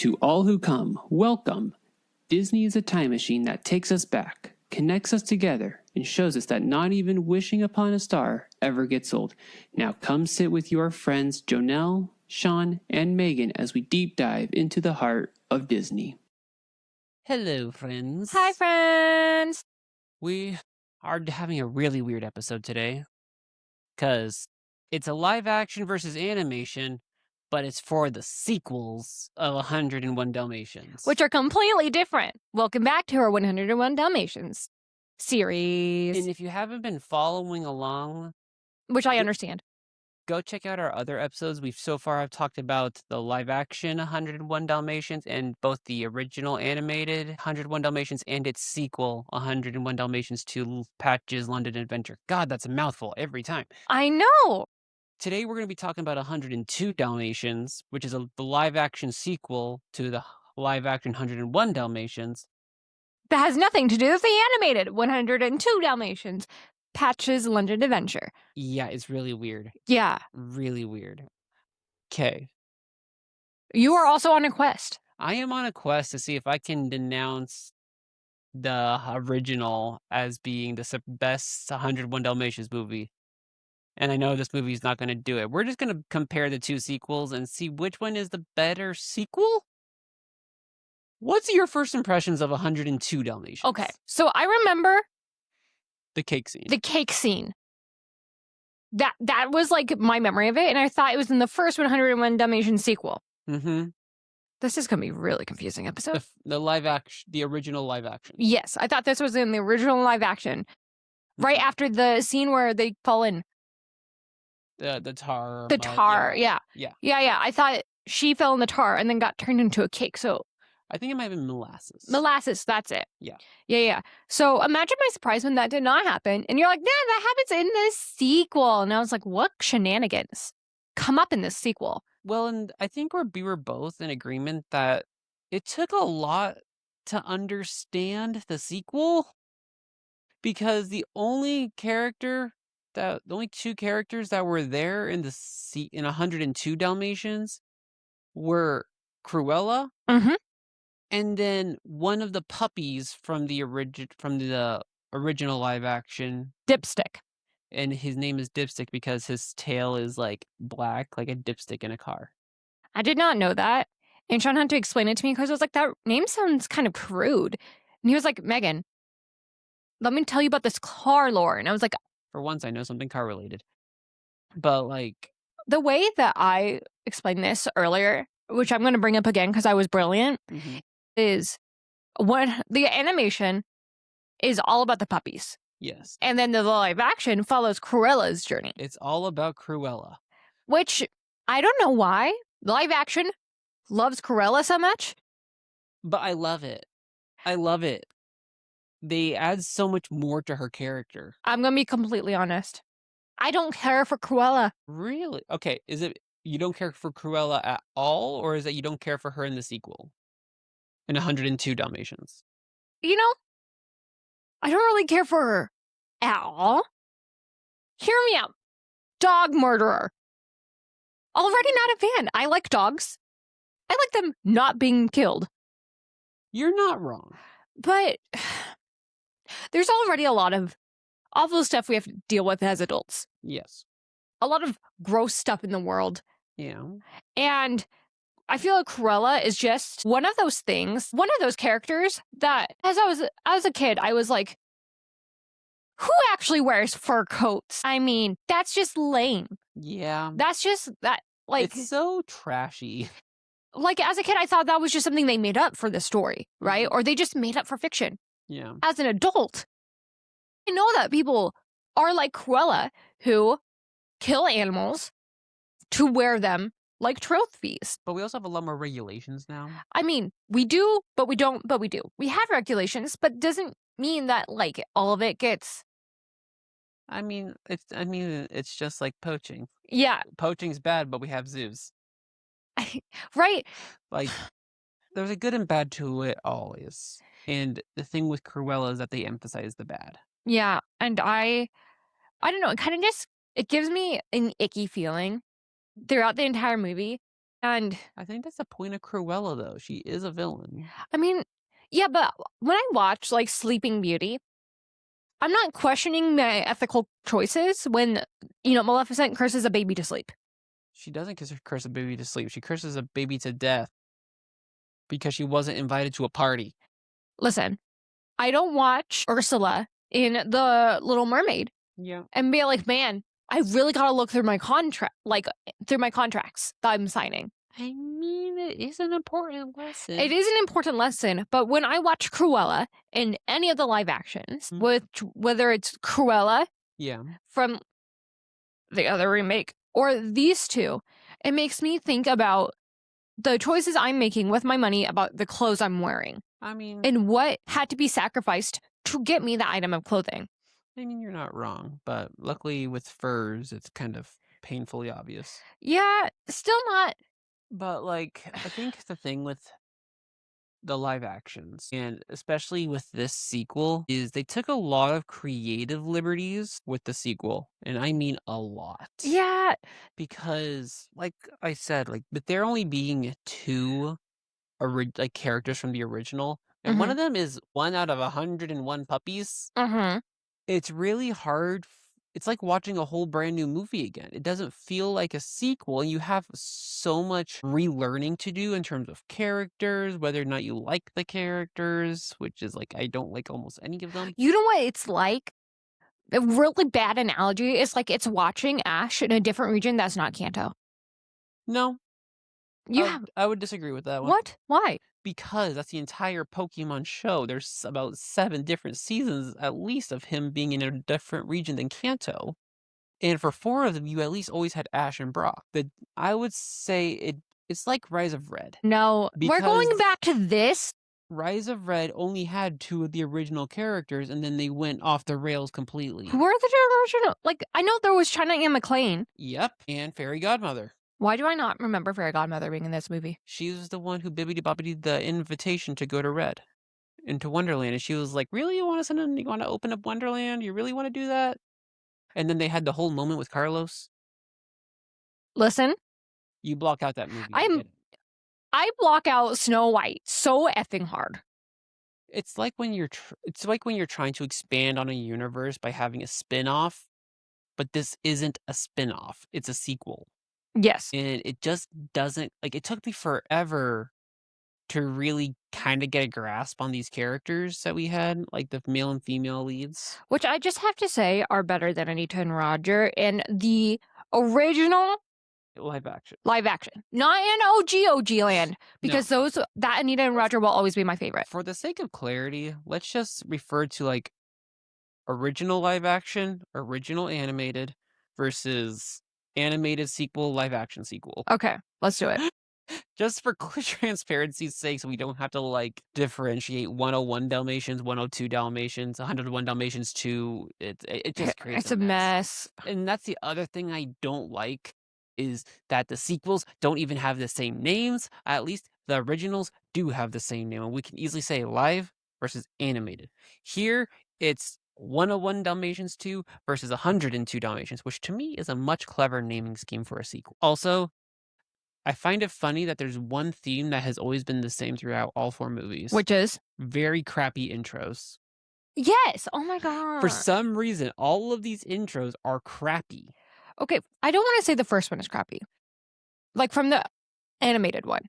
To all who come, welcome. Disney is a time machine that takes us back, connects us together, and shows us that not even wishing upon a star ever gets old. Now come sit with your friends Jonelle, Sean, and Megan as we deep dive into the heart of Disney. Hello, friends. Hi, friends. We are having a really weird episode today because it's a live action versus animation, but it's for the sequels of 101 Dalmatians. Which are completely different. Welcome back to our 101 Dalmatians series. And if you haven't been following along, which I understand. Go check out our other episodes. We've so far have talked about the live action 101 Dalmatians and both the original animated 101 Dalmatians and its sequel 101 Dalmatians 2 Patch's London Adventure. God, that's a mouthful every time. I know. Today we're going to be talking about 102 Dalmatians, which is the live action sequel to the live action 101 Dalmatians. That has nothing to do with the animated 102 Dalmatians. Patch's London Adventure. Yeah, it's really weird. Yeah. Really weird. Okay. You are also on a quest. I am on a quest to see if I can denounce the original as being the best 101 Dalmatians movie. And I know this movie is not going to do it. We're just going to compare the two sequels and see which one is the better sequel. What's your first impressions of 102 Dalmatians? Okay, so I remember the cake scene. The cake scene. That was like my memory of it, and I thought it was in the first 101 Dalmatians sequel. Mm-hmm. This is going to be a really confusing episode. The live action, the original live action. Yes, I thought this was in the original live action. Right after the scene where they fall in. The tar. The tar, yeah. I thought she fell in the tar and then got turned into a cake, so. I think it might have been molasses. Molasses, that's it. Yeah. So imagine my surprise when that did not happen. And you're like, nah, that happens in the sequel. And I was like, what shenanigans come up in this sequel? Well, and I think we were both in agreement that it took a lot to understand the sequel because the only two characters that were there in in 102 Dalmatians were Cruella. Mm-hmm. And then one of the puppies from the original live action, Dipstick. And his name is Dipstick because his tail is like black, like a dipstick in a car. I did not know that. And Sean had to explain it to me because I was like, that name sounds kind of crude. And he was like, Megan, let me tell you about this car lore. And I was like, for once, I know something car related. But like, the way that I explained this earlier, which I'm going to bring up again because I was brilliant, is when the animation is all about the puppies. Yes. And then the live action follows Cruella's journey. It's all about Cruella. Which, I don't know why. Live action loves Cruella so much. But I love it. They add so much more to her character. I'm going to be completely honest. I don't care for Cruella. Really? Okay, is it you don't care for Cruella at all, or is it you don't care for her in the sequel? In 102 Dalmatians. You know, I don't really care for her at all. Hear me out. Dog murderer. Already not a fan. I like dogs. I like them not being killed. You're not wrong. But there's already a lot of awful stuff we have to deal with as adults. Yes. A lot of gross stuff in the world. Yeah. And I feel like Cruella is just one of those things, one of those characters that as a kid, I was like, who actually wears fur coats? I mean, that's just lame. Yeah. That's just that, like. It's so trashy. Like, as a kid, I thought that was just something they made up for the story, right? Or they just made up for fiction. Yeah. As an adult, I know that people are like Cruella who kill animals to wear them like trophies. But we also have a lot more regulations now. I mean, we do, but we don't, but we do. We have regulations, but doesn't mean that, like, all of it gets... I mean, it's just like poaching. Yeah. Poaching's bad, but we have zoos. Right. Like, there's a good and bad to it always. And the thing with Cruella is that they emphasize the bad. Yeah, and I don't know, it kind of just, it gives me an icky feeling throughout the entire movie And I think that's the point of Cruella, though. She is a villain. I mean, yeah, but when I watch like Sleeping Beauty, I'm not questioning my ethical choices when, Maleficent curses a baby to sleep. She doesn't curse a baby to sleep. She curses a baby to death because she wasn't invited to a party. Listen, I don't watch Ursula in The Little Mermaid Yeah. and be like, man, I really gotta look through my contracts that I'm signing. I mean, it is an important lesson. It is an important lesson, but when I watch Cruella in any of the live actions, whether it's Cruella from the other remake or these two, it makes me think about the choices I'm making with my money about the clothes I'm wearing. I mean, and what had to be sacrificed to get me the item of clothing. I mean, you're not wrong, but luckily with furs, it's kind of painfully obvious. Yeah, still not. But, like, I think the thing with the live actions, and especially with this sequel, is they took a lot of creative liberties with the sequel, and I mean a lot. Yeah. Because, like I said, like, but there only being two characters from the original, and one of them is 1 out of 101 puppies. It's really hard. It's like watching a whole brand new movie again. It doesn't feel like a sequel, and you have so much relearning to do in terms of characters, whether or not you like the characters, which is like, I don't like almost any of them. You know what it's like? A really bad analogy is like it's watching Ash in a different region that's not Kanto. No. I would disagree with that one. What? Why? Because that's the entire Pokemon show. There's about 7 different seasons, at least, of him being in a different region than Kanto. And for 4 of them, you at least always had Ash and Brock. I would say it's like Rise of Red. No, we're going back to this. Rise of Red only had 2 of the original characters, and then they went off the rails completely. Who are the original? Like, I know there was China Anne McClain. Yep, and Fairy Godmother. Why do I not remember Fairy Godmother being in this movie? She was the one who bibbidi-bobbidi the invitation to go to Red, into Wonderland, and she was like, really, you want to open up Wonderland? You really want to do that? And then they had the whole moment with Carlos. Listen. You block out that movie. I block out Snow White so effing hard. It's like when you're trying to expand on a universe by having a spin-off, but this isn't a spin-off. It's a sequel. Yes. And it just doesn't, like, it took me forever to really kind of get a grasp on these characters that we had, like the male and female leads. Which I just have to say are better than Anita and Roger in the original live action. Not in OG land, because that Anita and Roger will always be my favorite. For the sake of clarity, let's just refer to like original live action, original animated versus animated sequel, live action sequel. Okay, let's do it. Just for transparency's sake, so we don't have to like differentiate 101 Dalmatians, 102 Dalmatians, 101 Dalmatians 2. It just creates it's a mess. And that's the other thing I don't like, is that the sequels don't even have the same names. At least the originals do have the same name, and we can easily say live versus animated. Here, it's 101 Dalmatians 2 versus 102 Dalmatians, which to me is a much clever naming scheme for a sequel. Also, I find it funny that there's one theme that has always been the same throughout all 4 movies. Which is? Very crappy intros. Yes! Oh my god. For some reason, all of these intros are crappy. Okay, I don't want to say the first one is crappy. Like from the animated one.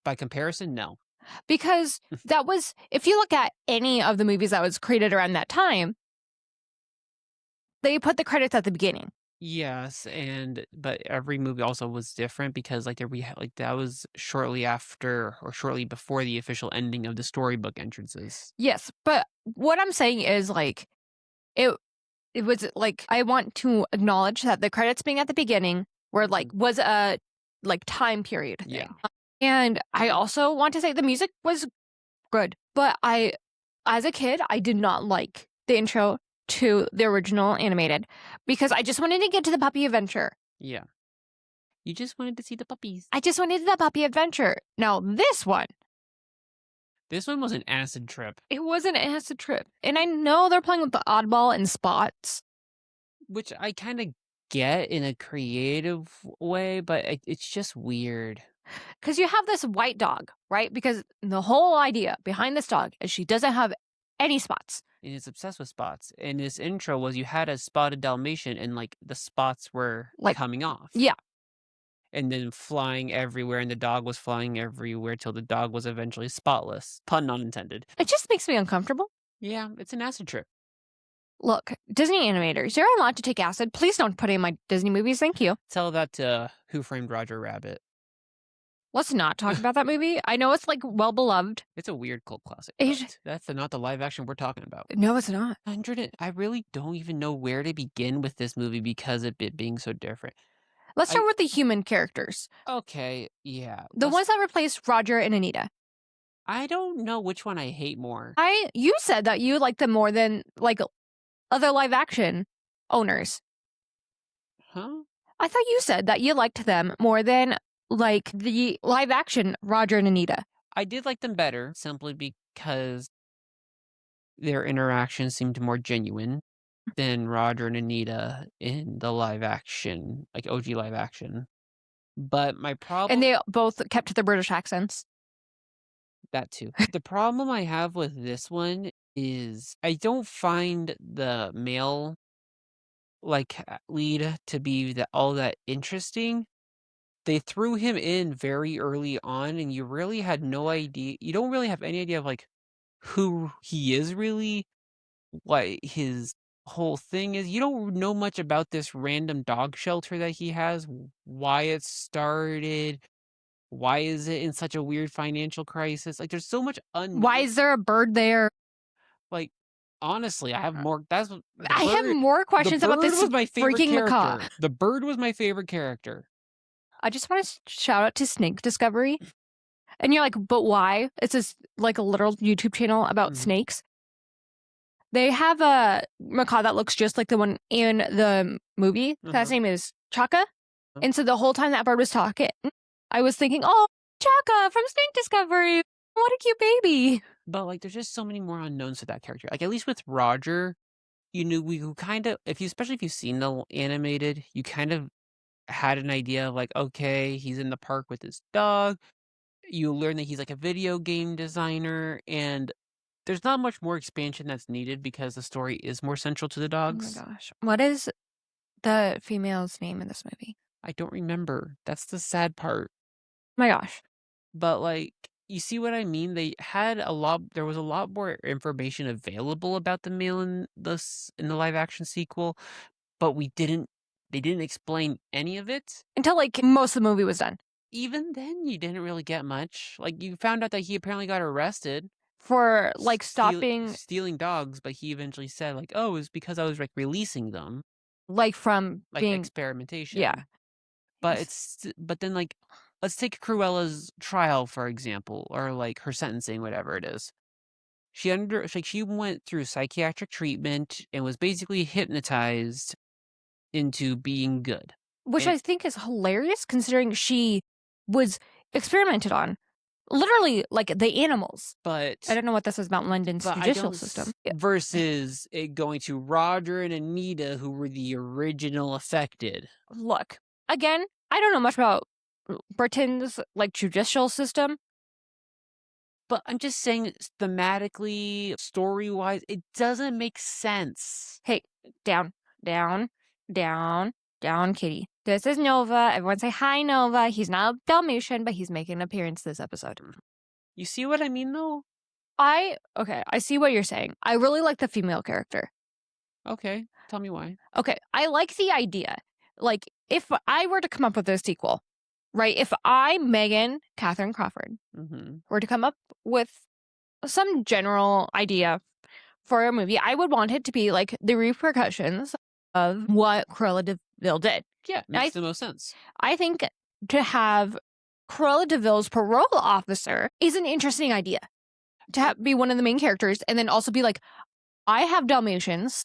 By comparison, no. Because that was, if you look at any of the movies that was created around that time, they put the credits at the beginning. Yes, but every movie also was different, because like that was shortly after or shortly before the official ending of the storybook entrances. Yes, but what I'm saying is like it was like, I want to acknowledge that the credits being at the beginning were like was a like time period thing. Yeah. And I also want to say the music was good, but as a kid, I did not like the intro to the original animated because I just wanted to get to the puppy adventure. Yeah. You just wanted to see the puppies. I just wanted the puppy adventure. Now, this one was an acid trip. It was an acid trip. And I know they're playing with the oddball and spots, which I kind of get in a creative way, but it's just weird. Because you have this white dog, right? Because the whole idea behind this dog is she doesn't have any spots. And it's obsessed with spots. And this intro was you had a spotted Dalmatian and like the spots were Like, coming off. yeah. And then flying everywhere, and the dog was flying everywhere till the dog was eventually spotless. Pun not intended. It just makes me uncomfortable. Yeah, it's an acid trip. Look, Disney animators, you're allowed to take acid. Please don't put it in my Disney movies. Thank you. Tell that to Who Framed Roger Rabbit. Let's not talk about that movie. I know it's like well beloved. It's a weird cult classic. It- That's not the live action we're talking about. No, it's not. I really don't even know where to begin with this movie because of it being so different. Let's start with the human characters. Okay, yeah. The ones that replaced Roger and Anita. I don't know which one I hate more. You said that you like them more than like other live action owners. Huh? I thought you said that you liked them more than like the live action Roger and Anita. I did like them better simply because their interactions seemed more genuine than Roger and Anita in the live action, like OG live action. But my problem... And they both kept their British accents. That too. The problem I have with this one is I don't find the male lead to be all that interesting. They threw him in very early on, and you really had no idea. You don't really have any idea of like who he is really, what his whole thing is. You don't know much about this random dog shelter that he has, why it started. Why is it in such a weird financial crisis? Like, there's so much unknown. Why is there a bird there? Like, honestly, I have more. I have more questions about this freaking macaw. The bird was my favorite character. I just want to shout out to Snake Discovery. And you're like, but why? It's this like a literal YouTube channel about snakes. They have a macaw that looks just like the one in the movie. His name is Chaka. And so the whole time that bird was talking, I was thinking, oh, Chaka from Snake Discovery. What a cute baby. But like, there's just so many more unknowns to that character. Like, at least with Roger, you knew we kind of, especially if you've seen the animated, you kind of had an idea of like, okay, he's in the park with his dog. You learn that he's like a video game designer, and there's not much more expansion that's needed because the story is more central to the dogs. Oh my gosh. What is the female's name in this movie? I don't remember. That's the sad part. Oh my gosh. But like, you see what I mean? There was a lot more information available about the male in the live action sequel, but they didn't explain any of it. Until like most of the movie was done. Even then, you didn't really get much. Like, you found out that he apparently got arrested for like stealing dogs, but he eventually said like, oh, it was because I was like releasing them. Like from like being experimentation. Yeah. But then like, let's take Cruella's trial, for example, or like her sentencing, whatever it is. She went through psychiatric treatment and was basically hypnotized into being good. Which I think is hilarious considering she was experimented on. Literally, like the animals. But I don't know what this is about London's judicial system. Versus it going to Roger and Anita, who were the original affected. Look, again, I don't know much about Britain's like judicial system. But I'm just saying, thematically, story-wise, it doesn't make sense. Hey, down, kitty. This is Nova. Everyone say hi, Nova. He's not a Dalmatian, but he's making an appearance this episode. You see what I mean, though? I see what you're saying. I really like the female character. Okay, tell me why. Okay, I like the idea. Like, if I were to come up with a sequel, right? If I, Megan Catherine Crawford, were to come up with some general idea for a movie, I would want it to be like the repercussions of what Cruella de Vil did. Yeah, makes the most sense. I think to have Cruella de Vil's parole officer is an interesting idea. To be one of the main characters and then also be like, I have Dalmatians.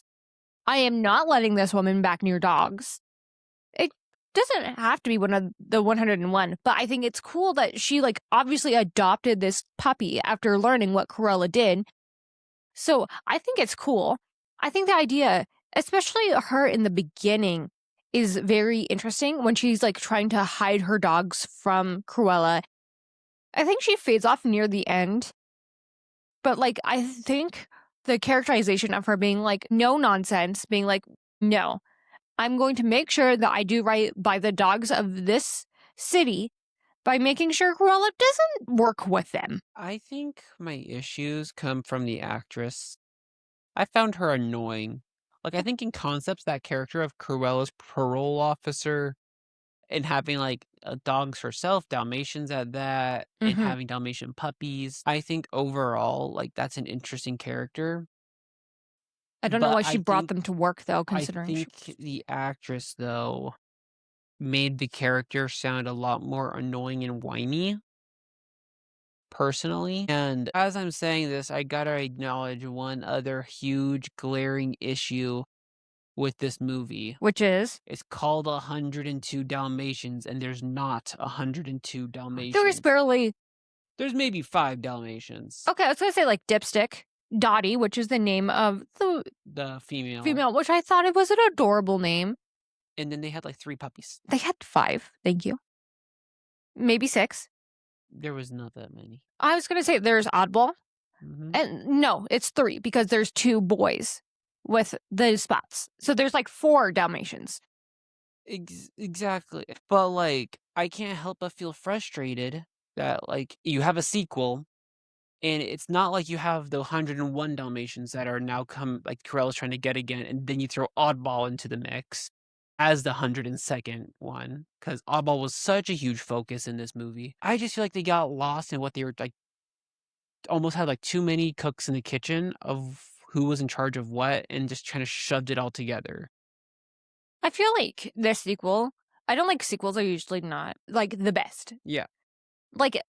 I am not letting this woman back near dogs. It doesn't have to be one of the 101, but I think it's cool that she like obviously adopted this puppy after learning what Cruella did. So I think it's cool. I think the idea, especially her in the beginning, is very interesting when she's like trying to hide her dogs from Cruella. I think she fades off near the end. But like I think the characterization of her being like no nonsense, being like, no, I'm going to make sure that I do right by the dogs of this city by making sure Cruella doesn't work with them. I think my issues come from the actress. I found her annoying. Like, I think in concepts, that character of Cruella's parole officer and having like dogs herself, Dalmatians at that, and Mhm. having Dalmatian puppies, I think overall, like, that's an interesting character. I don't know But why she brought them to work though, I considering she think the actress, though, made the character sound a lot more annoying and whiny, personally. And as I'm saying this, I gotta acknowledge one other huge glaring issue with this movie. which is It's called 102 Dalmatians, and there's not 102 there was Dalmatians. barely There's maybe 5 Dalmatians. okay. I was gonna say like Dipstick, Dottie, which is the name of the The female. female, which I thought it was an adorable name. And then they had like 3 puppies. They had 5. Thank you. Maybe 6. There was not that many. I was gonna say there's Oddball, Mhm. and no, it's 3 because there's 2 boys with the spots. So there's like 4 Dalmatians. Exactly. But like, I can't help but feel frustrated that like you have a sequel, and it's not like you have the 101 Dalmatians that are now like Cruella's trying to get again, and then you throw Oddball into the mix as the 102nd one, because Oddball was such a huge focus in this movie. I just feel like they got lost in what they were like, almost had like too many cooks in the kitchen of who was in charge of what, and just kind of shoved it all together. I feel like this sequel, I don't like sequels are usually not like the best. Yeah. Like if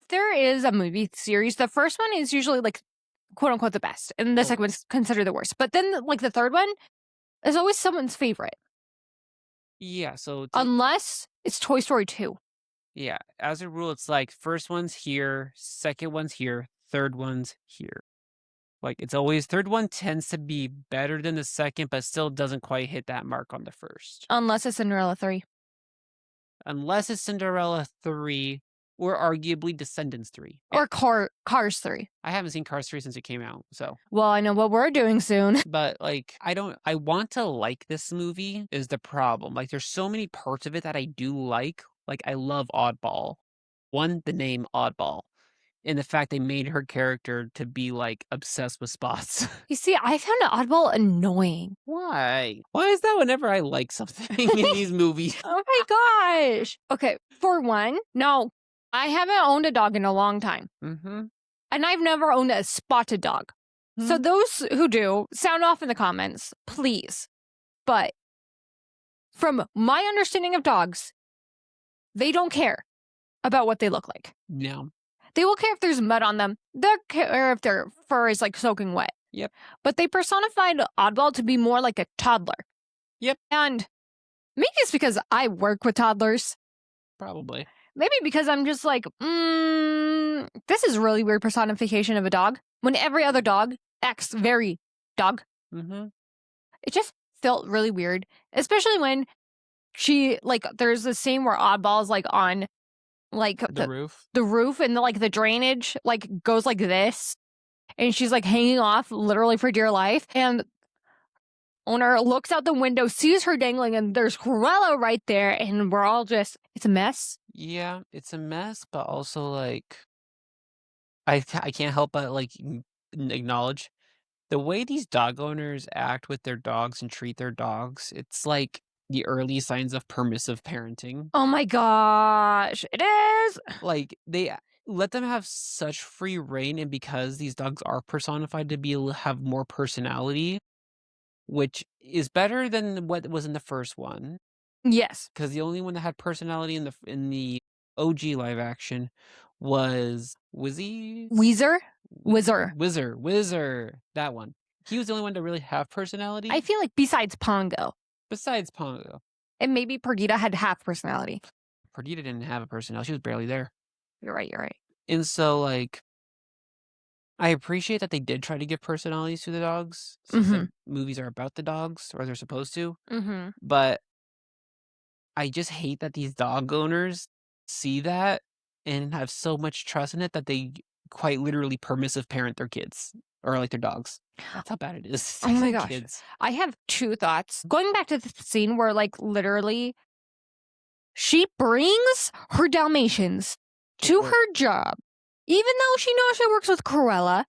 there is a movie series, the first one is usually like quote unquote the best, and the second one's considered the worst. But then like the third one is always someone's favorite. Yeah, so Unless it's Toy Story 2. yeah, as a rule, it's like first one's here, second one's here, third one's here. Like it's always third one tends to be better than the second, but still doesn't quite hit that mark on the first. Unless it's Cinderella 3. Unless it's Cinderella 3 or arguably Descendants 3. Or Cars 3. I haven't seen Cars 3 since it came out, so. Well, I know what we're doing soon. But like I want to like this movie is the problem. Like there's so many parts of it that I do like. Like I love Oddball. One, the name Oddball. And the fact they made her character to be like obsessed with spots. You see, I found Oddball annoying. Why? Why is that whenever I like something in these movies? Oh my gosh. Okay, for one, no, I haven't owned a dog in a long time. Mm-hmm. And I've never owned a spotted dog. So those who do, sound off in the comments, please. But from my understanding of dogs, they don't care about what they look like. No. They will care if there's mud on them. They'll care if their fur is like soaking wet. Yep. But they personified Oddball to be more like a toddler. Yep. And maybe it's because I work with toddlers. Probably. Maybe because I'm just like, this is really weird personification of a dog. When every other dog acts very dog. Mm-hmm. It just felt really weird. Especially when she, like, there's the scene where Oddball is, like, on, like, The roof. The roof and, like, the drainage, like, goes like this. And she's, like, hanging off literally for dear life. And owner looks out the window, sees her dangling, and there's Cruella right there. And we're all just, it's a mess. Yeah, it's a mess, but also, like, I can't help but, like, acknowledge the way these dog owners act with their dogs and treat their dogs. It's like the early signs of permissive parenting. Oh my gosh, it is. Like, they let them have such free reign, and because these dogs are personified to have more personality, which is better than what was in the first one. Yes. Because the only one that had personality in the OG live action was Weezer? Whizzer. That one. He was the only one to really have personality. I feel like besides Pongo. Besides Pongo. And maybe Perdita had half personality. Perdita didn't have a personality. She was barely there. You're right. And so, like, I appreciate that they did try to give personalities to the dogs, since the movies are about the dogs, or they're supposed to. Mm-hmm. But I just hate that these dog owners see that and have so much trust in it that they quite literally permissive parent their kids or like their dogs. That's how bad it is. Oh my Like gosh. kids. I have 2 thoughts. Going back to the scene where, like, literally she brings her Dalmatians to work. her job, even though she knows she works with Cruella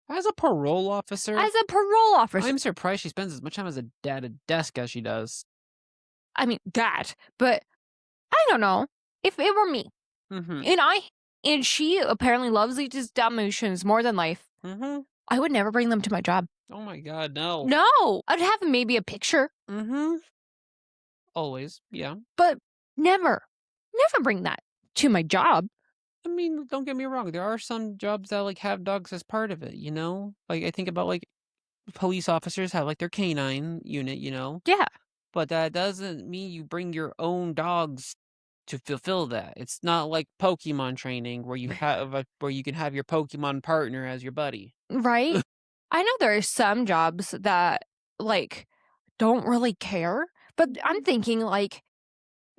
As a parole officer, as a parole officer. I'm surprised she spends as much time at a desk as she does. I mean, that, but I don't know. If it were me, Mm-hmm. and she apparently loves these Dalmatians more than life, Mm-hmm. I would never bring them to my job. Oh my god, no. No, I'd have maybe a picture, Mm-hmm. Always, yeah. but never bring that to my job. I mean, don't get me wrong. There are some jobs that like have dogs as part of it, you know? Like I think about like police officers have like their canine unit, you know? Yeah, But that doesn't mean you bring your own dogs to fulfill that. It's not like Pokemon training where you have where you can have your Pokemon partner as your buddy. right? I know there are some jobs that, like, don't really care, but I'm thinking, like,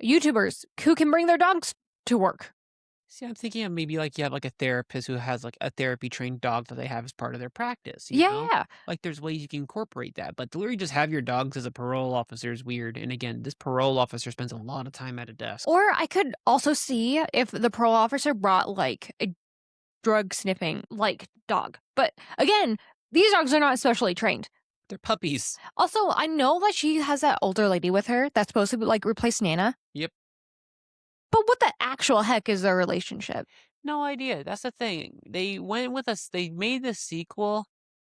YouTubers who can bring their dogs to work. See, I'm thinking of maybe like you have like a therapist who has like a therapy trained dog that they have as part of their practice. You know? Yeah. Like there's ways you can incorporate that, but to literally just have your dogs as a parole officer is weird. And again, this parole officer spends a lot of time at a desk. Or I could also see if the parole officer brought, like, a drug sniffing, like, dog. But again, these dogs are not specially trained. They're puppies. Also, I know that she has that older lady with her that's supposed to, like, replace Nana. Yep. But what the actual heck is their relationship? No idea. That's the thing. They went with us. They made the sequel,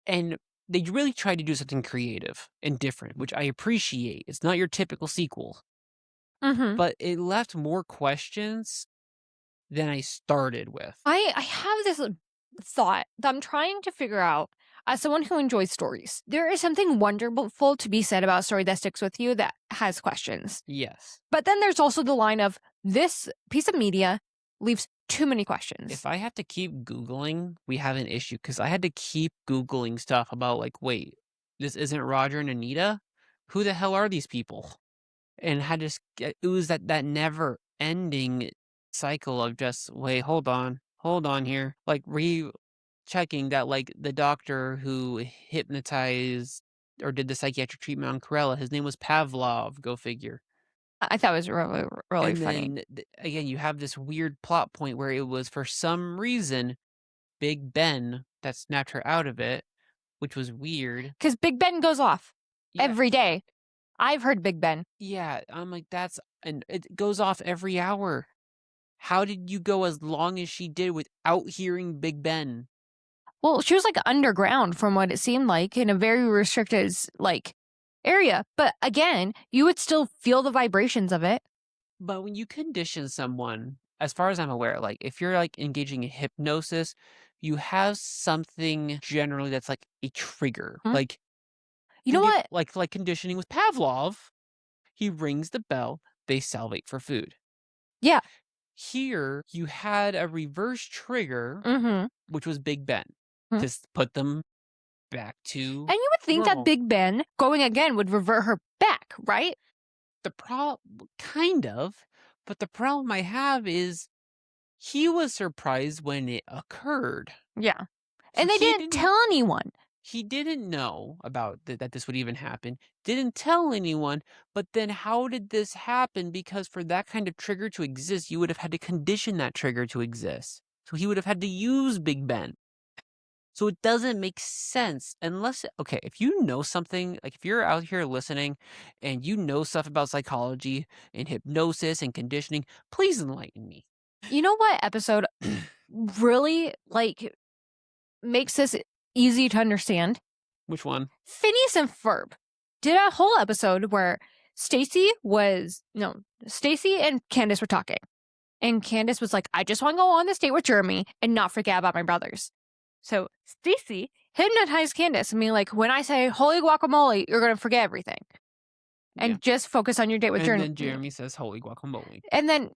and they really tried to do something creative and different, which I appreciate. It's not your typical sequel, Mm-hmm. but it left more questions than I started with. I have this thought that I'm trying to figure out as someone who enjoys stories. There is something wonderful to be said about a story that sticks with you that has questions. Yes. But then there's also the line of this piece of media leaves too many questions. If I have to keep Googling, we have an issue because I had to keep Googling stuff about like, wait, this isn't Roger and Anita? Who the hell are these people? And had to it was that never ending cycle of just wait, hold on here, like checking that like the doctor who hypnotized or did the psychiatric treatment on Cruella, his name was Pavlov. Go figure. I thought it was really, really And funny. then again, you have this weird plot point where it was for some reason Big Ben that snapped her out of it, which was weird. Because Big Ben goes off Yeah. every day. I've heard Big Ben. Yeah, I'm like, and it goes off every hour. How did you go as long as she did without hearing Big Ben? Well, she was like underground from what it seemed like in a very restricted like area. But again, you would still feel the vibrations of it. But when you condition someone, as far as I'm aware, like if you're like engaging in hypnosis, you have something generally that's like a trigger. Hmm? Like You know what? Like conditioning with Pavlov, he rings the bell, they salivate for food. Yeah. Here, you had a reverse trigger, Mm-hmm. which was Big Ben, Hmm. to put them back to And you would think normal. that Big Ben going again would revert her back, right? The problem, kind of, but the problem I have is he was surprised when it occurred. Yeah. So And they he didn't tell anyone. He didn't know about that this would even happen. Didn't tell anyone. But then how did this happen? Because for that kind of trigger to exist, you would have had to condition that trigger to exist. So he would have had to use Big Ben. So it doesn't make sense unless, okay, if you know something, like if you're out here listening and you know stuff about psychology and hypnosis and conditioning, please enlighten me. You know what episode really like makes this easy to understand? Which one? Phineas and Ferb did a whole episode where Stacy and Candace were talking. And Candace was like, I just want to go on this date with Jeremy and not forget about my brothers. So Stacy hypnotized Candace and be like, when I say holy guacamole, you're going to forget everything. And just focus on your date with Jeremy. And then Jeremy says holy guacamole. And then,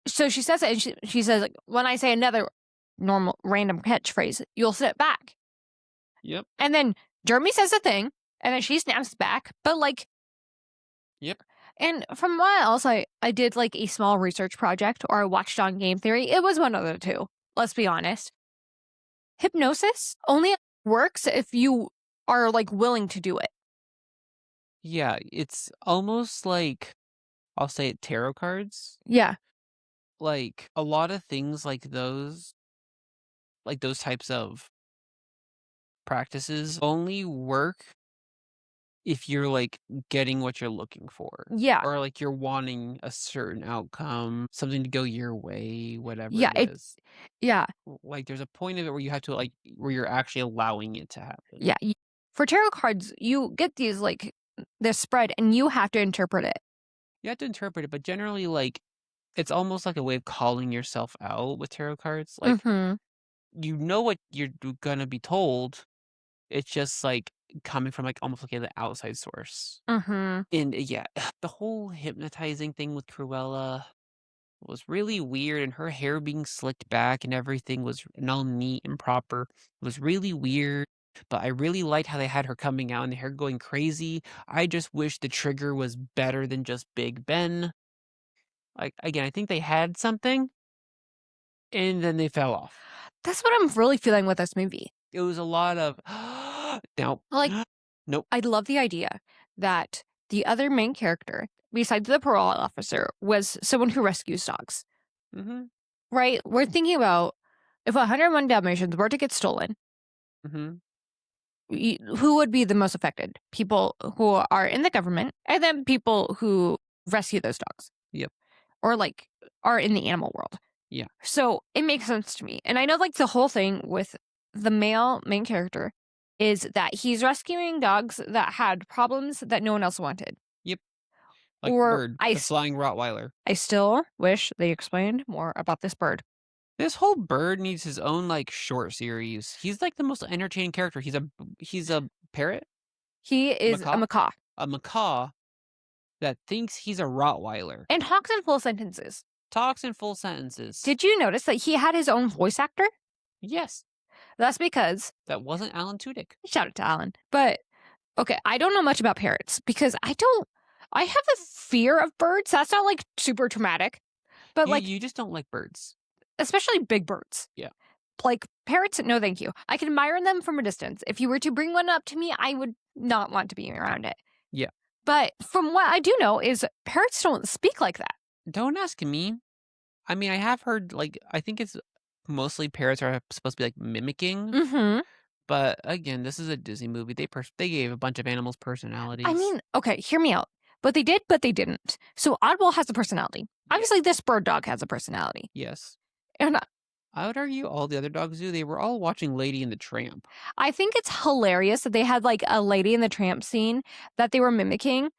so she says it, and she says, like, when I say another normal random catchphrase, you'll sit back. Yep. And then Jeremy says a thing, and then she snaps back, but like, yep. And from what else I did like a small research project or I watched on game theory, it was one of the two. Let's be honest. Hypnosis only works if you are like willing to do it. Yeah, it's almost like, I'll say it, tarot cards. Yeah. Like, a lot of things like those types of practices only work if you're, like, getting what you're looking for. Yeah. Or, like, you're wanting a certain outcome, something to go your way, whatever Yeah, it is. Yeah. Like, there's a point of it where you have to, like, where you're actually allowing it to happen. Yeah. For tarot cards, you get these like this spread and you have to interpret it. You have to interpret it, but generally, like, it's almost like a way of calling yourself out with tarot cards. Like, Mhm. you know what you're gonna be told. It's just, like, coming from, like, almost like an outside source. Mhm. And, yeah, the whole hypnotizing thing with Cruella was really weird, and her hair being slicked back and everything was all neat and proper. It was really weird, but I really liked how they had her coming out and the hair going crazy. I just wish the trigger was better than just Big Ben. Like, again, I think they had something, and then they fell off. That's what I'm really feeling with this movie. It was a lot of, no, Like, nope. I love the idea that the other main character, besides the parole officer, was someone who rescues dogs. Mhm, Right? We're thinking about if 101 Dalmatians were to get stolen, mhm. who would be the most affected? People who are in the government and then people who rescue those dogs. Yep. Or like are in the animal world. Yeah. So it makes sense to me. And I know like the whole thing with the male main character is that he's rescuing dogs that had problems that no one else wanted. Like Or Bird, the flying Rottweiler. I still wish they explained more about this bird. This whole Bird needs his own, like, short series. He's, like, the most entertaining character. He's a parrot? He is a macaw. A macaw that thinks he's a Rottweiler. And talks in full sentences. Talks in full sentences. Did you notice that he had his own voice actor? Yes. That's because... That wasn't Alan Tudyk. Shout out to Alan. But, okay, I don't know much about parrots because I have a fear of birds. That's not, like, super traumatic. But, You just don't like birds. especially big birds. Yeah. Like, parrots, no thank you. I can admire them from a distance. If you were to bring one up to me, I would not want to be around it. Yeah. But from what I do know is parrots don't speak like that. Don't ask me. I mean, I have heard, like, I think it's mostly parrots are supposed to be, like, mimicking. Mm-hmm. But, again, this is a Disney movie. They gave a bunch of animals personalities. I mean, okay, hear me out. But they did, but they didn't. So Oddball has a personality. Obviously, this bird dog has a personality. Yes. And I would argue all the other dogs do. They were all watching Lady and the Tramp. I think it's hilarious that they had like a Lady and the Tramp scene that they were mimicking.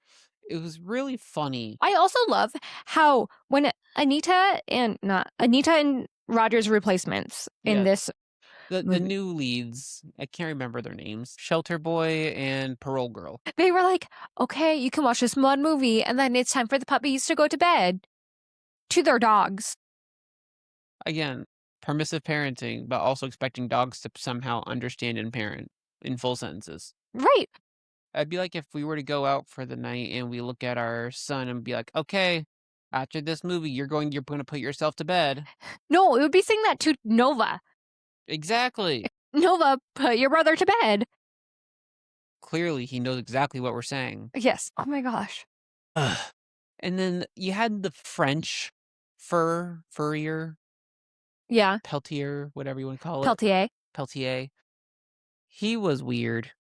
It was really funny. I also love how when Anita and Roger's replacements in this The movie, new leads, I can't remember their names. Shelter Boy and Parole Girl. they were like, okay, you can watch this one movie and then it's time for the puppies to go to bed to their dogs. Again, permissive parenting, but also expecting dogs to somehow understand and parent in full sentences. Right. I'd be like if we were to go out for the night and we look at our son and be like, okay, after this movie, you're going to put yourself to bed. No, it would be saying that to Nova. Exactly. Nova, put your brother to bed. Clearly, he knows exactly what we're saying. Yes. Oh my gosh. And then you had the French furrier, Yeah. Peltier, whatever you want to call it. Peltier. Peltier. He was weird.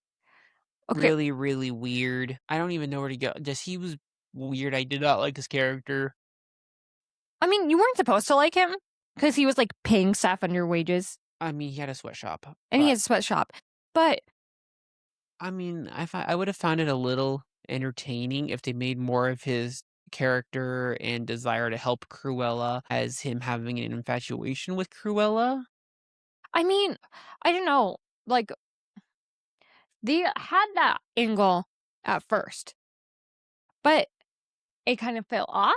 Okay. Really, really weird. I don't even know where to go. He was weird. I did not like his character. I mean, you weren't supposed to like him because he was like paying staff under wages. I mean, he had a sweatshop. And he has a sweatshop. But I mean, I would have found it a little entertaining if they made more of his character and desire to help Cruella as him having an infatuation with Cruella. I mean, I don't know. Like, they had that angle at first, but it kind of fell off.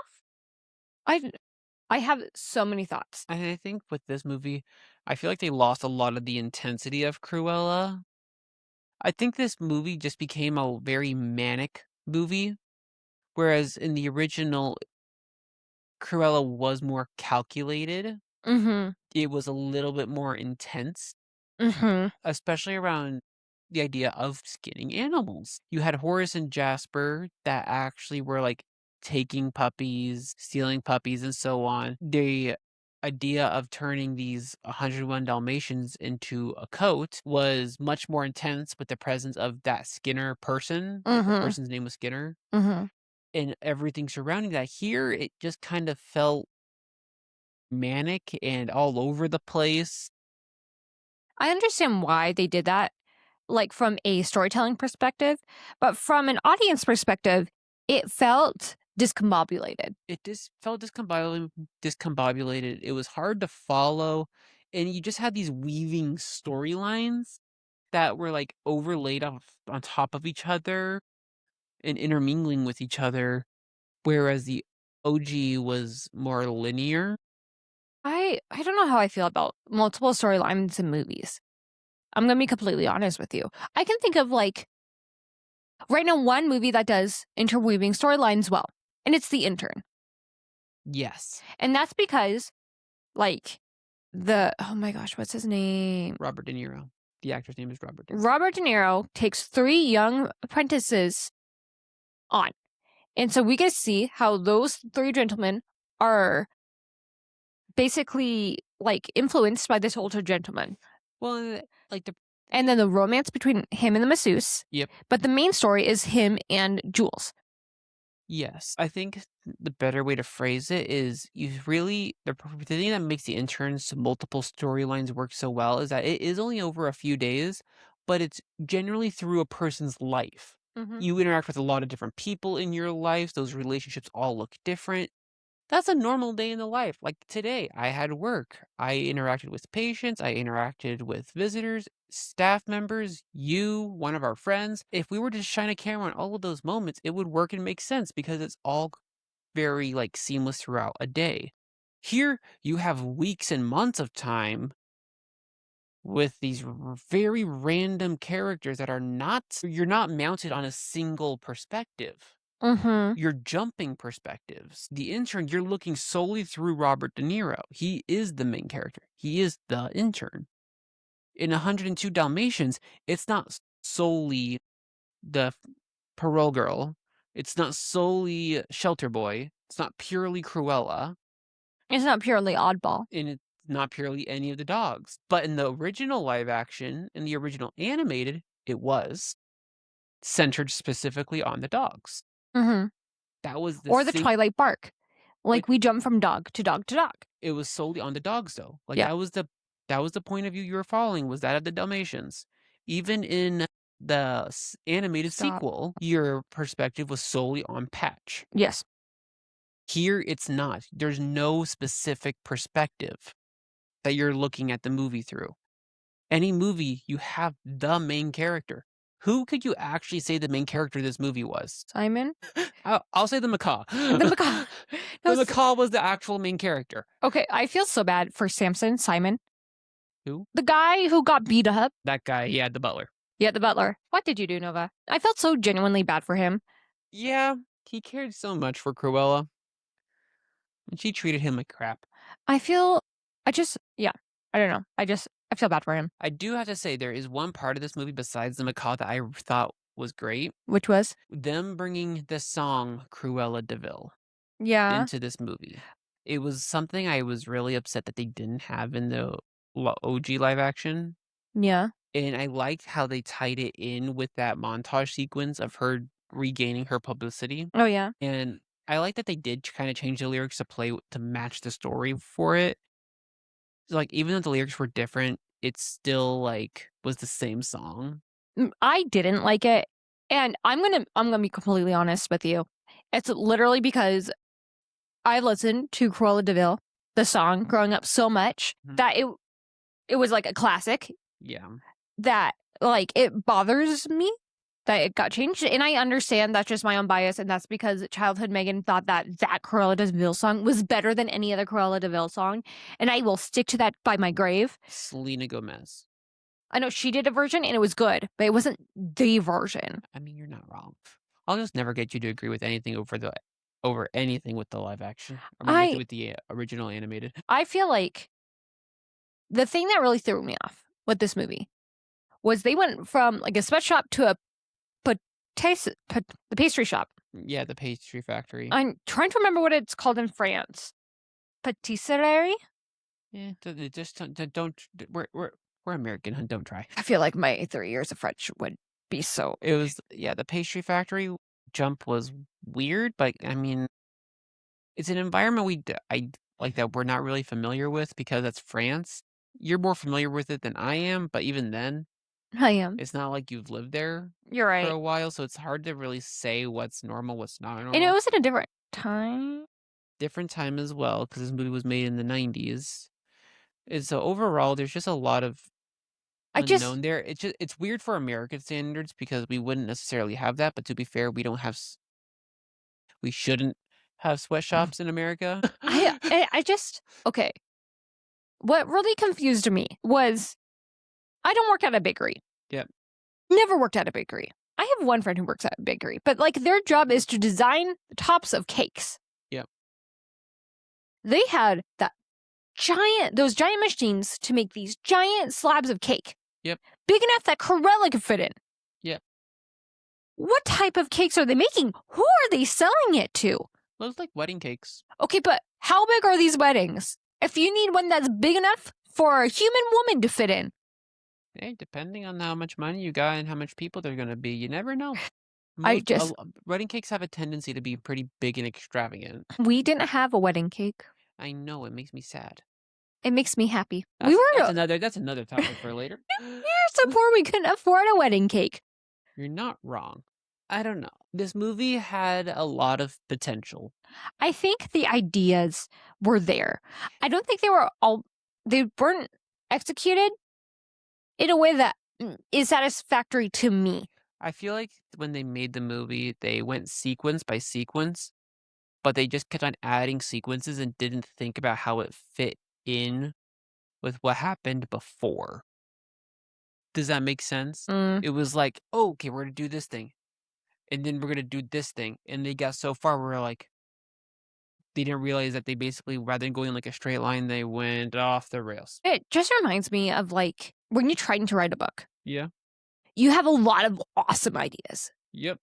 I have so many thoughts. And I think with this movie, I feel like they lost a lot of the intensity of Cruella. I think this movie just became a very manic movie. Whereas in the original, Cruella was more calculated. Mm-hmm. It was a little bit more intense, Mm-hmm. especially around the idea of skinning animals. You had Horace and Jasper that actually were like taking puppies, stealing puppies, and so on. The idea of turning these 101 Dalmatians into a coat was much more intense with the presence of that Skinner person. The Mm-hmm. person's name was Skinner. Mm-hmm. And everything surrounding that. Here, it just kind of felt manic and all over the place. I understand why they did that, like from a storytelling perspective, but from an audience perspective, it felt discombobulated. It just felt discombobulated. It was hard to follow, and you just had these weaving storylines that were like overlaid on top of each other and intermingling with each other, whereas the OG was more linear. I don't know how I feel about multiple storylines in movies. I'm going to be completely honest with you. I can think of like right now one movie that does interweaving storylines well, and it's The Intern. Yes. And that's because like oh my gosh, what's his name? Robert De Niro. The actor's name is Robert De Niro. Robert De Niro takes 3 young apprentices on. And so we get to see how those 3 gentlemen are basically like influenced by this older gentleman. Well, like And then the romance between him and the masseuse. Yep. But the main story is him and Jules. Yes. I think the better way to phrase it is the thing that makes the interns multiple storylines work so well is that it is only over a few days, but it's generally through a person's life. Mm-hmm. You interact with a lot of different people in your life. Those relationships all look different. That's a normal day in the life. Like today, I had work. I interacted with patients. I interacted with visitors, staff members, you, one of our friends. If we were to shine a camera on all of those moments, it would work and make sense because it's all very like seamless throughout a day. Here, you have weeks and months of time with these very random characters that you're not mounted on a single perspective. Mm-hmm. You're jumping perspectives. The intern, you're looking solely through Robert De Niro. He is the main character. He is the intern. In 102 Dalmatians, it's not solely the parole girl. It's not solely Shelter Boy. It's not purely Cruella. It's not purely oddball. And it's not purely any of the dogs. But in the original live action, in the original animated, it was centered specifically on the dogs. Mm-hmm. That was the Twilight Bark. Like we jump from dog to dog to dog. It was solely on the dogs though. Like Yeah. that was the point of view you were following, was that of the Dalmatians. Even in the animated sequel, your perspective was solely on Patch. Yes. Here it's not. There's no specific perspective that you're looking at the movie through. Any movie, you have the main character. Who could you actually say the main character of this movie was? Simon? I'll say the macaw. The macaw. The macaw was the actual main character. Okay, I feel so bad for Simon. Who? The guy who got beat up. That guy, yeah, the butler. Yeah, the butler. What did you do, Nova? I felt so genuinely bad for him. Yeah, he cared so much for Cruella. And she treated him like crap. I don't know. I feel bad for him. I do have to say, there is one part of this movie besides the macaw that I thought was great. Which was? Them bringing the song Cruella de Vil into this movie. It was something I was really upset that they didn't have in the OG live action. Yeah. And I liked how they tied it in with that montage sequence of her regaining her publicity. Oh, yeah. And I like that they did kind of change the lyrics to match the story for it. Like, even though the lyrics were different, it still like was the same song. I didn't like it, and I'm gonna be completely honest with you. It's literally because I listened to Cruella de Vil, the song, growing up so much that it was like a classic. Yeah. That like it bothers me that it got changed, and I understand that's just my own bias, and that's because childhood Megan thought that Cruella de Vil song was better than any other Cruella de Vil song, and I will stick to that by my grave. Selena Gomez. I know she did a version and it was good, but it wasn't the version. I mean, you're not wrong. I'll just never get you to agree with anything over anything with the live action. I mean, with the original animated. I feel like the thing that really threw me off with this movie was they went from like a sweat shop to the pastry shop. Yeah, the pastry factory. I'm trying to remember what it's called in France. Patisserie? Yeah, just don't. We're American, hun. Don't try. I feel like my 3 years of French would be so. It was the pastry factory jump was weird, but I mean, it's an environment I like that we're not really familiar with because that's France. You're more familiar with it than I am, but even then, I am. it's not like you've lived there You're right. for a while, so it's hard to really say what's normal, what's not normal. And it was in a different time. Different time as well, because this movie was made in the 90s. And so overall, there's just a lot of unknown there. It's weird for American standards because we wouldn't necessarily have that, but to be fair, we shouldn't have sweatshops in America. Okay. What really confused me was I don't work at a bakery. Yep. Never worked at a bakery. I have one friend who works at a bakery, but like their job is to design the tops of cakes. Yep. They had those giant machines to make these giant slabs of cake. Yep. Big enough that Cruella could fit in. Yep. What type of cakes are they making? Who are they selling it to? Looks like wedding cakes. Okay, but how big are these weddings? If you need one that's big enough for a human woman to fit in. Hey, depending on how much money you got and how much people they're going to be, you never know. Wedding cakes have a tendency to be pretty big and extravagant. We didn't have a wedding cake. I know, it makes me sad. It makes me happy. That's another topic for later. We're so poor we couldn't afford a wedding cake. You're not wrong. I don't know. This movie had a lot of potential. I think the ideas were there. I don't think they weren't executed in a way that is satisfactory to me. I feel like when they made the movie, they went sequence by sequence, but they just kept on adding sequences and didn't think about how it fit in with what happened before. Does that make sense? It was like, oh, okay, we're going to do this thing. And then we're going to do this thing. And they got so far, we're like, they didn't realize that they basically, rather than going like a straight line, they went off the rails. It just reminds me of like when you're trying to write a book. Yeah. You have a lot of awesome ideas. Yep.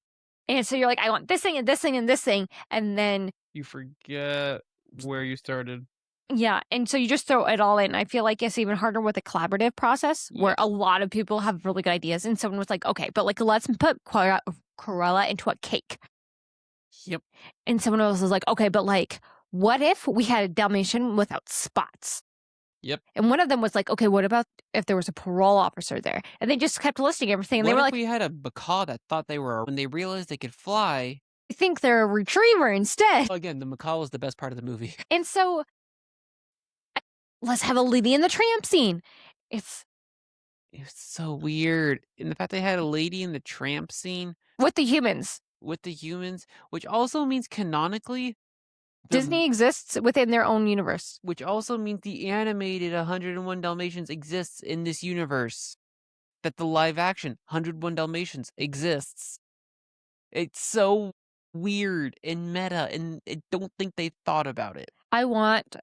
And so you're like, I want this thing and this thing and this thing. And then you forget where you started. Yeah. And so you just throw it all in. I feel like it's even harder with a collaborative process where a lot of people have really good ideas. And someone was like, okay, but like, let's put Cruella into a cake. Yep. And someone else was like, okay, but like, what if we had a Dalmatian without spots? Yep. And one of them was like, okay, what about if there was a parole officer there? And they just kept listing everything. And what they were if like, we had a macaw that thought they were, when they realized they could fly. I think they're a retriever instead. Again, the macaw was the best part of the movie. And so let's have a Lady in the Tramp scene. It's so weird. And the fact they had a Lady in the Tramp scene. With the humans. Which also means canonically, Disney exists within their own universe. Which also means the animated 101 Dalmatians exists in this universe. That the live action 101 Dalmatians exists. It's so weird and meta, and I don't think they thought about it. I want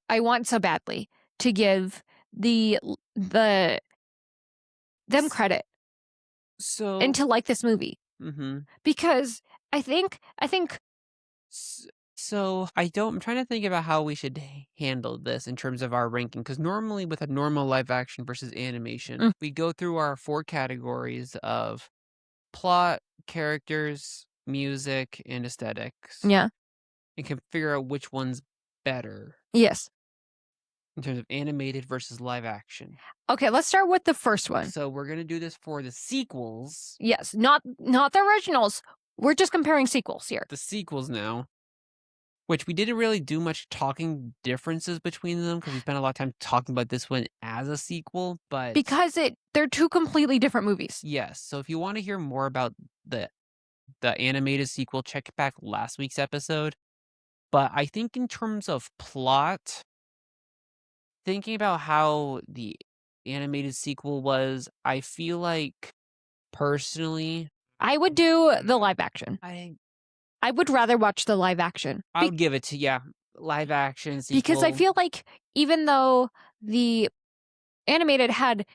so badly to give them credit. And to like this movie. Mm-hmm. Because I think So I'm trying to think about how we should handle this in terms of our ranking. Because normally with a normal live action versus animation, we go through our 4 categories of plot, characters, music, and aesthetics. Yeah. And can figure out which one's better. Yes. In terms of animated versus live action. Okay, let's start with the first one. So we're going to do this for the sequels. Yes, not the originals. We're just comparing sequels here. The sequels now. Which we didn't really do much talking differences between them because we spent a lot of time talking about this one as a sequel, but because they're 2 completely different movies. Yes. So if you want to hear more about the animated sequel, check back last week's episode. But I think in terms of plot, thinking about how the animated sequel was, I feel like personally I would do the live action. I would rather watch the live action. I would give it to live action sequel. Because I feel like even though the animated had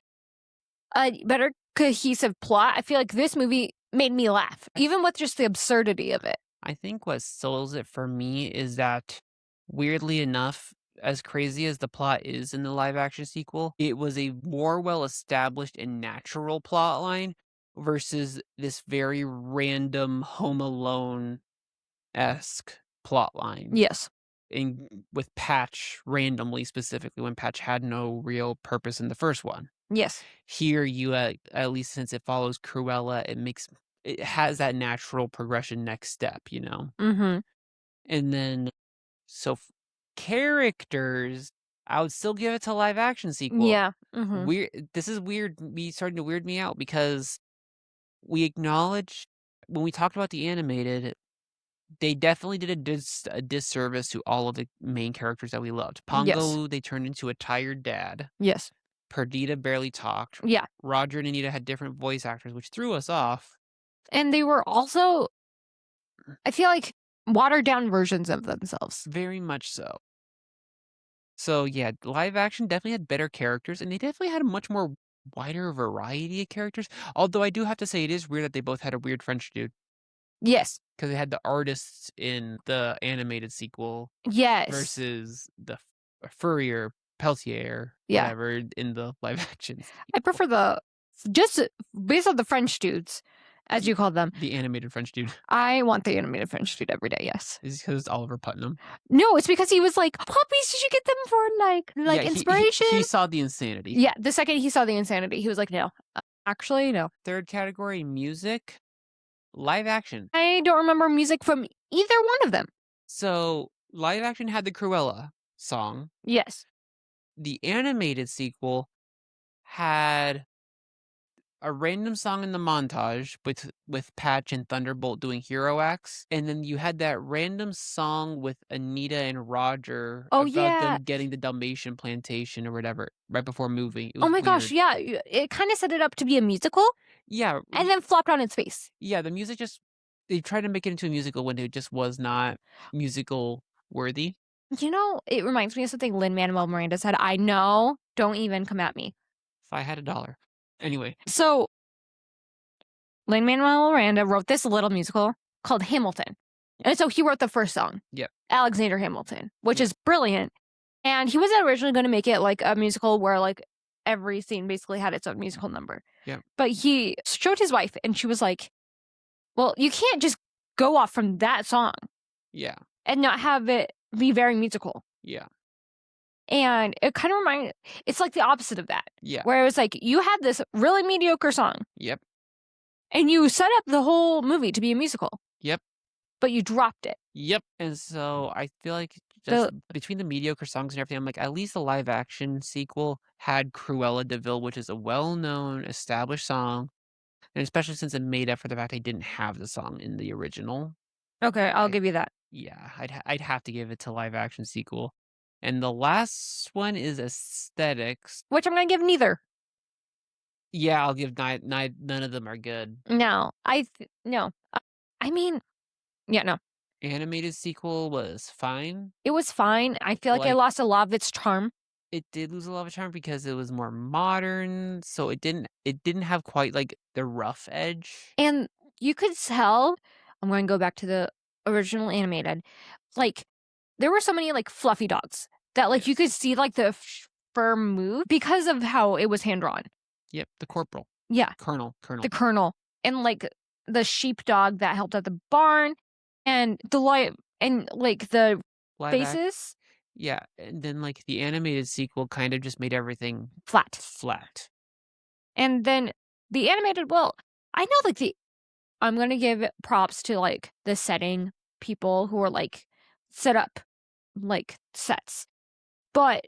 a better cohesive plot, I feel like this movie made me laugh, even with just the absurdity of it. I think what sells it for me is that, weirdly enough, as crazy as the plot is in the live action sequel, it was a more well established and natural plot line versus this very random Home Alone-esque plot line. Yes. With Patch randomly, specifically, when Patch had no real purpose in the first one. Yes. Here, you at least since it follows Cruella, it has that natural progression next step, Mm-hmm. And then, so characters, I would still give it to live action sequel. Yeah. Mm-hmm. This is weird. Starting to weird me out because we acknowledge when we talked about the animated, they definitely did a disservice to all of the main characters that we loved. Pongo, they turned into a tired dad. Yes. Perdita barely talked. Yeah. Roger and Anita had different voice actors, which threw us off. And they were also, I feel like, watered down versions of themselves. Very much so. So yeah, live action definitely had better characters, and they definitely had a much more wider variety of characters. Although I do have to say it is weird that they both had a weird French dude. Yes. Because they had the artists in the animated sequel. Yes. Versus the Furrier, Peltier, whatever, in the live action sequel. I prefer just based on the French dudes, as you call them. The animated French dude. I want the animated French dude every day, yes. Is it because it's Oliver Putnam? No, it's because he was like, puppies, did you get them for inspiration? He saw the insanity. Yeah, the second he saw the insanity, he was like, no. Actually, no. Third category, music. Live action. I don't remember music from either one of them. So, live action had the Cruella song. Yes. The animated sequel had a random song in the montage with Patch and Thunderbolt doing hero acts, and then you had that random song with Anita and Roger about them getting the Dalmatian plantation or whatever right before moving. It was weird. Gosh, yeah, it kind of set it up to be a musical. Yeah, and then flopped on its face. Yeah, the music they tried to make it into a musical when it just was not musical worthy. It reminds me of something Lin-Manuel Miranda said. I know, don't even come at me. If I had $1. Anyway. So, Lin-Manuel Miranda wrote this little musical called Hamilton. And so he wrote the first song. Yep. Alexander Hamilton, which is brilliant. And he wasn't originally going to make it like a musical where like every scene basically had its own musical number. Yeah. But he showed his wife and she was like, well, you can't just go off from that song. Yeah. And not have it be very musical. Yeah. And it kind of it's like the opposite of that. Yeah. Where it was like, you had this really mediocre song. Yep. And you set up the whole movie to be a musical. Yep. But you dropped it. Yep. And so I feel like just between the mediocre songs and everything, I'm like, at least the live action sequel had Cruella de Vil, which is a well-known, established song. And especially since it made up for the fact they didn't have the song in the original. Okay, I'll give you that. Yeah, I'd have to give it to live action sequel. And the last one is aesthetics, which I'm gonna give neither. Yeah, I'll give none of them are good. No, no. I mean, yeah, no. Animated sequel was fine. It was fine. I feel like it lost a lot of its charm. It did lose a lot of charm because it was more modern, so it didn't have quite like the rough edge. And you could tell, I'm going to go back to the original animated, like there were so many like fluffy dogs that like you could see like the fur move because of how it was hand drawn. Yep, the corporal. Yeah. Colonel. The colonel. And like the sheepdog that helped at the barn and the the live faces. Yeah, and then like the animated sequel kind of just made everything flat. And then the animated, I know like I'm going to give props to like the setting people who are like set up like sets. But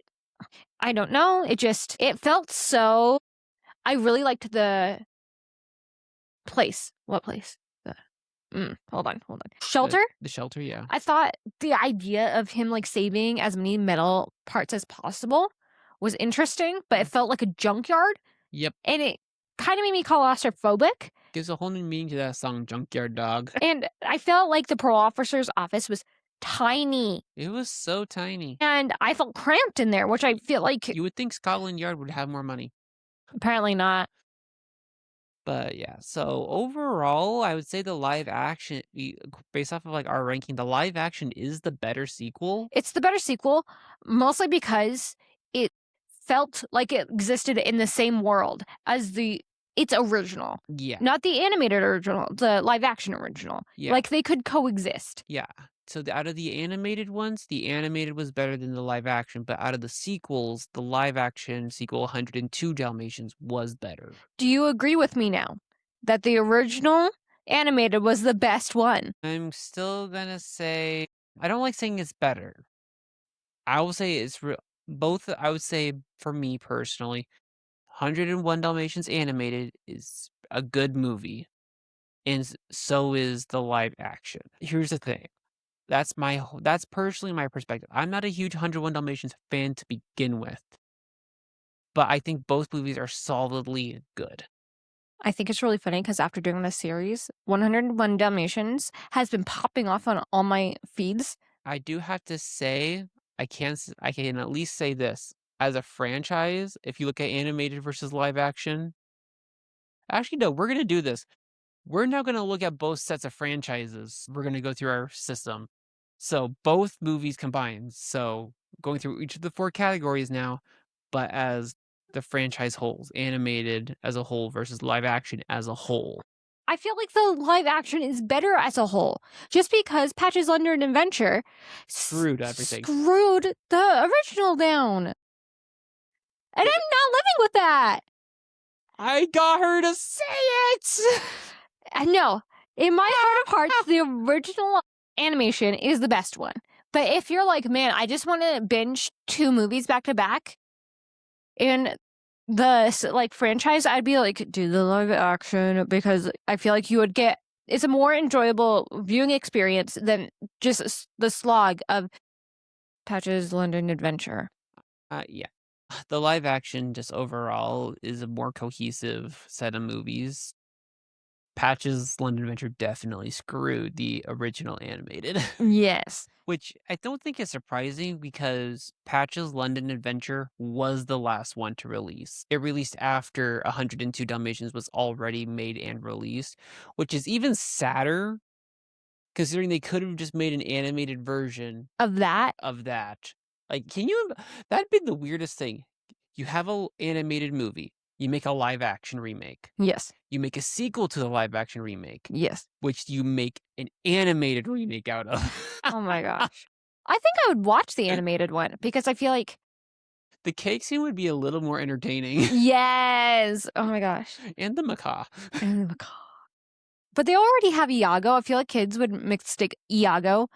I don't know, it felt so. I really liked the place. What place? Hold on. Shelter? The shelter, yeah. I thought the idea of him like saving as many metal parts as possible was interesting, but it felt like a junkyard. Yep. And it kind of made me claustrophobic. Gives a whole new meaning to that song, Junkyard Dog. And I felt like the parole officer's office was tiny. It was so tiny. And I felt cramped in there, which I feel like You would think Scotland Yard would have more money. apparently not. But yeah, so overall, I would say the live action, based off of like our ranking, the live action is the better sequel. It's the better sequel, mostly because it felt like it existed in the same world as its original. Yeah. Not the animated original, the live action original. Yeah. Like they could coexist. Yeah. So out of the animated ones, the animated was better than the live action. But out of the sequels, the live action sequel 102 Dalmatians was better. Do you agree with me now that the original animated was the best one? I'm still going to say, I don't like saying it's better. I will say it's both. I would say for me personally, 101 Dalmatians animated is a good movie. And so is the live action. Here's the thing. That's personally my perspective. I'm not a huge 101 Dalmatians fan to begin with. But I think both movies are solidly good. I think it's really funny because after doing this series, 101 Dalmatians has been popping off on all my feeds. I do have to say, I can at least say this. As a franchise, if you look at animated versus live action. Actually, no, we're going to do this. We're now going to look at both sets of franchises. We're going to go through our system. So both movies combined. So going through each of the 4 categories now, but as the franchise wholes, animated as a whole versus live action as a whole. I feel like the live action is better as a whole, just because Patch's London Adventure Screwed everything. Screwed the original down. And I'm not living with that. I got her to say it! No, in my heart of hearts, the original animation is the best one. But if you're like, man, I just want to binge 2 movies back to back in the franchise, I'd be like, do the live action, because I feel like you would get, it's a more enjoyable viewing experience than just the slog of Patch's London Adventure. Yeah. The live action just overall is a more cohesive set of movies. Patch's London Adventure definitely screwed the original animated. Yes. Which I don't think is surprising because Patch's London Adventure was the last one to release. It released after 102 Dalmatians was already made and released, which is even sadder considering they could have just made an animated version Of that. Like, that'd be the weirdest thing. You have an animated movie. You make a live action remake. Yes. You make a sequel to the live action remake. Yes. Which you make an animated remake out of. Oh my gosh. I think I would watch the animated one because I feel like the cake scene would be a little more entertaining. Yes. Oh my gosh. And the macaw. But they already have Iago. I feel like kids would mistake Iago.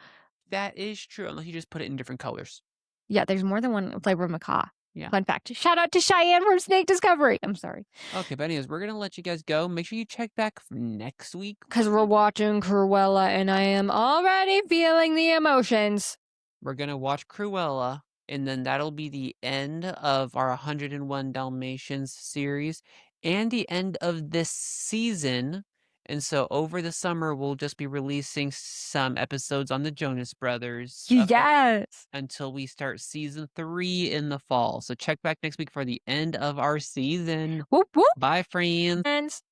That is true, unless you just put it in different colors. Yeah, there's more than one flavor of macaw. Yeah. Fun fact. Shout out to Cheyenne from Snake Discovery. I'm sorry. Okay, but anyways, we're going to let you guys go. Make sure you check back next week. Because we're watching Cruella and I am already feeling the emotions. We're going to watch Cruella, and then that'll be the end of our 101 Dalmatians series and the end of this season. And so over the summer, we'll just be releasing some episodes on the Jonas Brothers. Yes. Until we start season 3 in the fall. So check back next week for the end of our season. Whoop, whoop. Bye, friends.